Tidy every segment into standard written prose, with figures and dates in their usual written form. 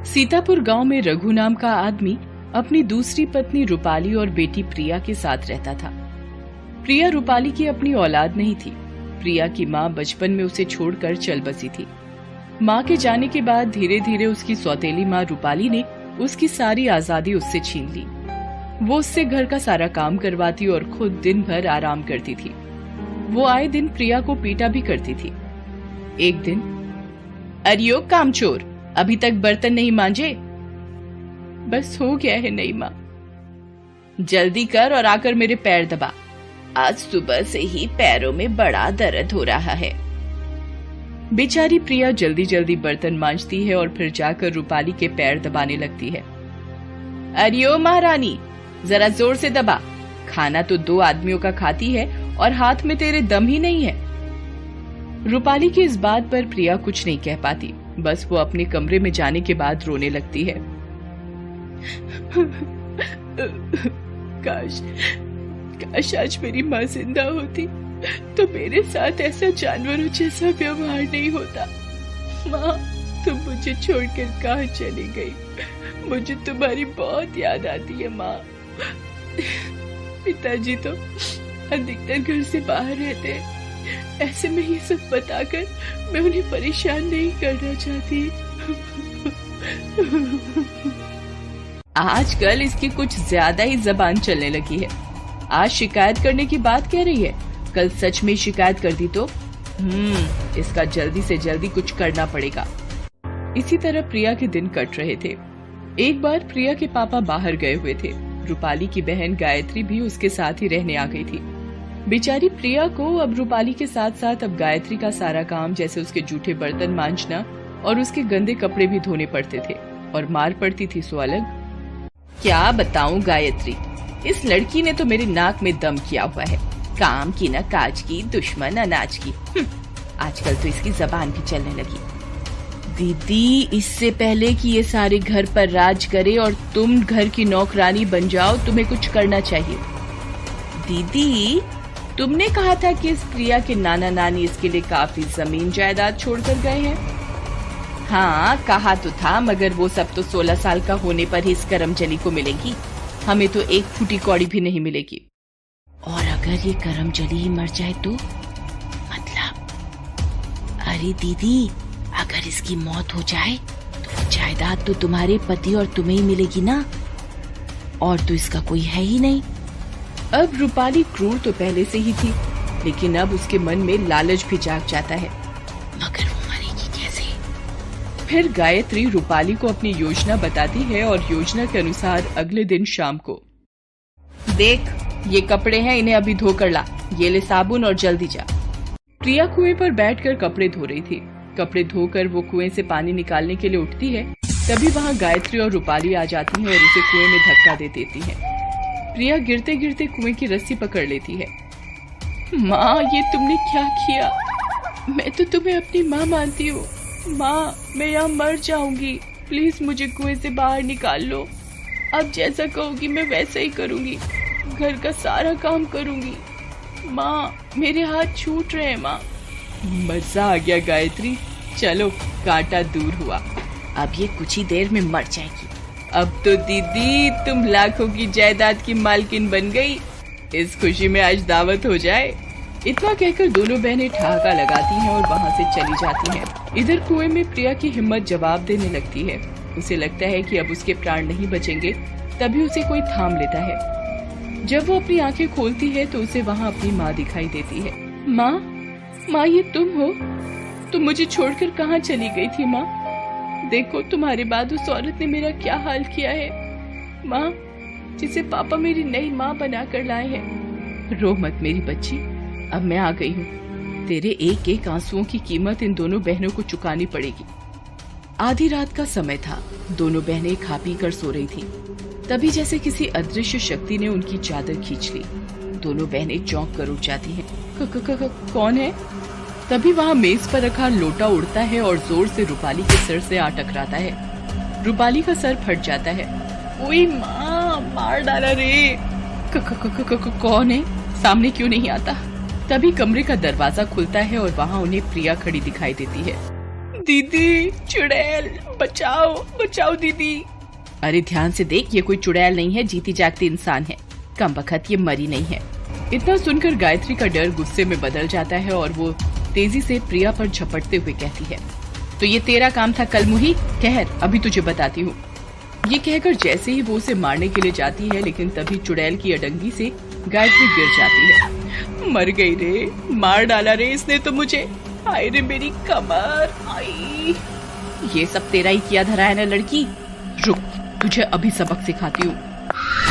सीतापुर गांव में रघु नाम का आदमी अपनी दूसरी पत्नी रूपाली और बेटी प्रिया के साथ रहता था। प्रिया रूपाली की अपनी औलाद नहीं थी। प्रिया की माँ बचपन में उसे छोड़कर चल बसी थी। माँ के जाने के बाद धीरे धीरे उसकी सौतेली माँ रूपाली ने उसकी सारी आजादी उससे छीन ली। वो उससे घर का सारा काम करवाती और खुद दिन भर आराम करती थी। वो आए दिन प्रिया को पीटा भी करती थी। एक दिन, अरियो कामचोर, अभी तक बर्तन नहीं मांजे? बस हो गया है नई माँ। जल्दी कर और आकर मेरे पैर दबा। आज सुबह से ही पैरों में बड़ा दर्द हो रहा है। बेचारी प्रिया जल्दी जल्दी बर्तन मांजती है और फिर जाकर रूपाली के पैर दबाने लगती है। अरियो महारानी, जरा जोर से दबा। खाना तो 2 आदमियों का खाती है और हाथ में तेरे दम ही नहीं है। रूपाली की इस बात पर प्रिया कुछ नहीं कह पाती। बस वो अपने कमरे में जाने के बाद रोने लगती है। काश आज मेरी माँ जिंदा होती तो मेरे साथ ऐसा जानवरों जैसा व्यवहार नहीं होता। माँ, तुम मुझे छोड़कर कहाँ चली गई? मुझे तुम्हारी बहुत याद आती है माँ। पिताजी तो अधिकतर घर से बाहर रहते हैं। ऐसे में ये सब बताकर मैं उन्हें परेशान नहीं करना चाहती। आजकल इसकी कुछ ज्यादा ही जबान चलने लगी है। आज शिकायत करने की बात कह रही है, कल सच में शिकायत कर दी तो इसका जल्दी से जल्दी कुछ करना पड़ेगा। इसी तरह प्रिया के दिन कट रहे थे। एक बार प्रिया के पापा बाहर गए हुए थे। रूपाली की बहन गायत्री भी उसके साथ ही रहने आ गई थी। बेचारी प्रिया को अब रूपाली के साथ साथ अब गायत्री का सारा काम, जैसे उसके जूठे बर्तन मांजना और उसके गंदे कपड़े भी धोने पड़ते थे, और मार पड़ती थी सो अलग। क्या बताऊं गायत्री, इस लड़की ने तो मेरे नाक में दम किया हुआ है। काम की न काज की, दुश्मन अनाज की। आजकल तो इसकी जबान भी चलने लगी। दीदी, इससे पहले कि ये सारे घर पर राज करे और तुम घर की नौकरानी बन जाओ, तुम्हें कुछ करना चाहिए। दीदी, तुमने कहा था कि इस प्रिया के नाना नानी इसके लिए काफी जमीन जायदाद छोड़कर गए हैं। हाँ, कहा तो था, मगर वो सब तो 16 साल का होने पर ही इस करमजली को मिलेगी। हमें तो एक फूटी कौड़ी भी नहीं मिलेगी। और अगर ये करमजली ही मर जाए तो? मतलब? अरे दीदी, अगर इसकी मौत हो जाए तो जायदाद तो तुम्हारे पति और तुम्हें ही मिलेगी ना, और तो इसका कोई है ही नहीं। अब रूपाली क्रूर तो पहले से ही थी, लेकिन अब उसके मन में लालच भी जाग जाता है। मगर वो मरेगी कैसे? फिर गायत्री रूपाली को अपनी योजना बताती है और योजना के अनुसार अगले दिन शाम को, देख ये कपड़े हैं, इन्हें अभी धोकर ला। ये ले साबुन और जल्दी जा। प्रिया कुएं पर बैठकर कपड़े धो रही थी। कपड़े धोकर वो कुएं से पानी निकालने के लिए उठती है, तभी वहाँ गायत्री और रूपाली आ जाती हैं और उसे कुएं में धक्का दे देती हैं। प्रिया गिरते गिरते कुएं की रस्सी पकड़ लेती है। माँ, ये तुमने क्या किया? मैं तो तुम्हें अपनी माँ मानती हूँ। माँ, मैं यहाँ मर जाऊंगी। प्लीज मुझे कुएं से बाहर निकाल लो। अब जैसा कहोगी मैं वैसा ही करूंगी। घर का सारा काम करूंगी। माँ, मेरे हाथ छूट रहे हैं माँ। मजा आ गया गायत्री, चलो कांटा दूर हुआ। अब ये कुछ ही देर में मर जाएगी। अब तो दीदी तुम लाखों की जायदाद की मालकिन बन गई। इस खुशी में आज दावत हो जाए। इतना कहकर दोनों बहनें ठहाका लगाती हैं और वहाँ से चली जाती हैं। इधर कुएं में प्रिया की हिम्मत जवाब देने लगती है। उसे लगता है कि अब उसके प्राण नहीं बचेंगे। तभी उसे कोई थाम लेता है। जब वो अपनी आंखें खोलती है तो उसे वहाँ अपनी माँ दिखाई देती है। माँ, ये तुम हो? तुम मुझे छोड़कर कहाँ चली गई थी माँ? देखो तुम्हारे बाद उस औरत ने मेरा क्या हाल किया है। माँ, जिसे पापा मेरी नई माँ बना कर लाए हैं। रो मत मेरी बच्ची, अब मैं आ गई हूँ। तेरे एक एक आंसुओं की कीमत इन दोनों बहनों को चुकानी पड़ेगी। आधी रात का समय था। दोनों बहनें खा पी कर सो रही थी। तभी जैसे किसी अदृश्य शक्ति ने उनकी चादर खींच ली। दोनों बहनें चौंक कर उठ जाती हैं। कौन है? तभी वहाँ मेज पर रखा लोटा उड़ता है और जोर से रूपाली के सर से आ टकराता है। रूपाली का सर फट जाता है। ओए माँ, मार डाला रे। कौन है? सामने क्यों नहीं आता? तभी कमरे का दरवाजा खुलता है और वहाँ उन्हें प्रिया खड़ी दिखाई देती है। दीदी, चुड़ैल, बचाओ बचाओ दीदी। अरे ध्यान से देख, ये कोई चुड़ैल नहीं है, जीती जागती इंसान है। कम बखत ये मरी नहीं है। इतना सुनकर गायत्री का डर गुस्से में बदल जाता है और वो तेजी से प्रिया पर झपटते हुए कहती है, तो ये तेरा काम था कलमुही? कहर, अभी तुझे बताती हूँ। ये कहकर जैसे ही वो उसे मारने के लिए जाती है, लेकिन तभी चुड़ैल की अडंगी से गायत्री गिर जाती है। मर गई रे, मार डाला रे इसने तो मुझे। हाय रे मेरी कमर, आई। ये सब तेरा ही किया धरा है ना लड़की, रुक, तुझे अभी सबक सिखाती हूँ।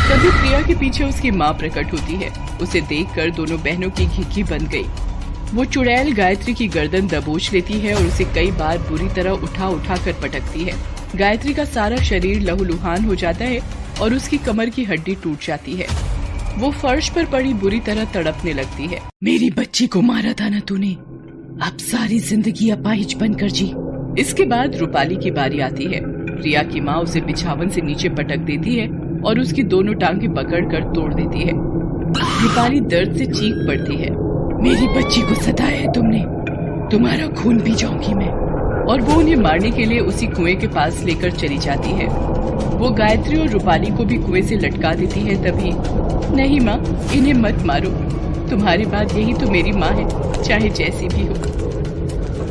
तभी प्रिया के पीछे उसकी माँ प्रकट होती है। उसे देखकर दोनों बहनों की घिघी बंद गई। वो चुड़ैल गायत्री की गर्दन दबोच लेती है और उसे कई बार बुरी तरह उठा उठा कर पटकती है। गायत्री का सारा शरीर लहूलुहान हो जाता है और उसकी कमर की हड्डी टूट जाती है। वो फर्श पर पड़ी बुरी तरह तड़पने लगती है। मेरी बच्ची को मारा था ना तूने, अब सारी जिंदगी अपाहिज बनकर जी। इसके बाद रूपाली की बारी आती है। प्रिया की माँ उसे बिछावन से नीचे पटक देती है और उसकी दोनों टांगें पकड़कर तोड़ देती है। रूपाली दर्द से चीख पड़ती है, मेरी बच्ची को सताया है तुमने, तुम्हारा खून पी जाऊंगी मैं। और वो उन्हें मारने के लिए उसी कुएं के पास लेकर चली जाती है। वो गायत्री और रूपाली को भी कुएं से लटका देती है। तभी, नहीं माँ, इन्हें मत मारो, तुम्हारी बात यही तो मेरी माँ है, चाहे जैसी भी हो।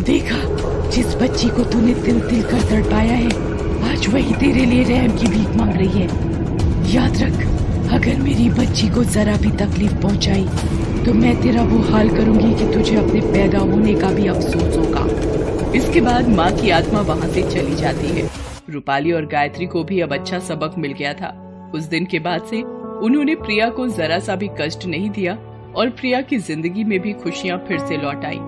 देखा, जिस बच्ची को तूने तिल तिल कर तड़पाया है, आज वही तेरे लिए रहम की भीख मांग रही है। याद रख, अगर मेरी बच्ची को जरा भी तकलीफ पहुंचाई तो मैं तेरा वो हाल करूंगी कि तुझे अपने पैदा होने का भी अफसोस होगा। इसके बाद माँ की आत्मा वहाँ से चली जाती है। रूपाली और गायत्री को भी अब अच्छा सबक मिल गया था। उस दिन के बाद से उन्होंने प्रिया को जरा सा भी कष्ट नहीं दिया और प्रिया की जिंदगी में भी खुशियाँ फिर से लौट आई।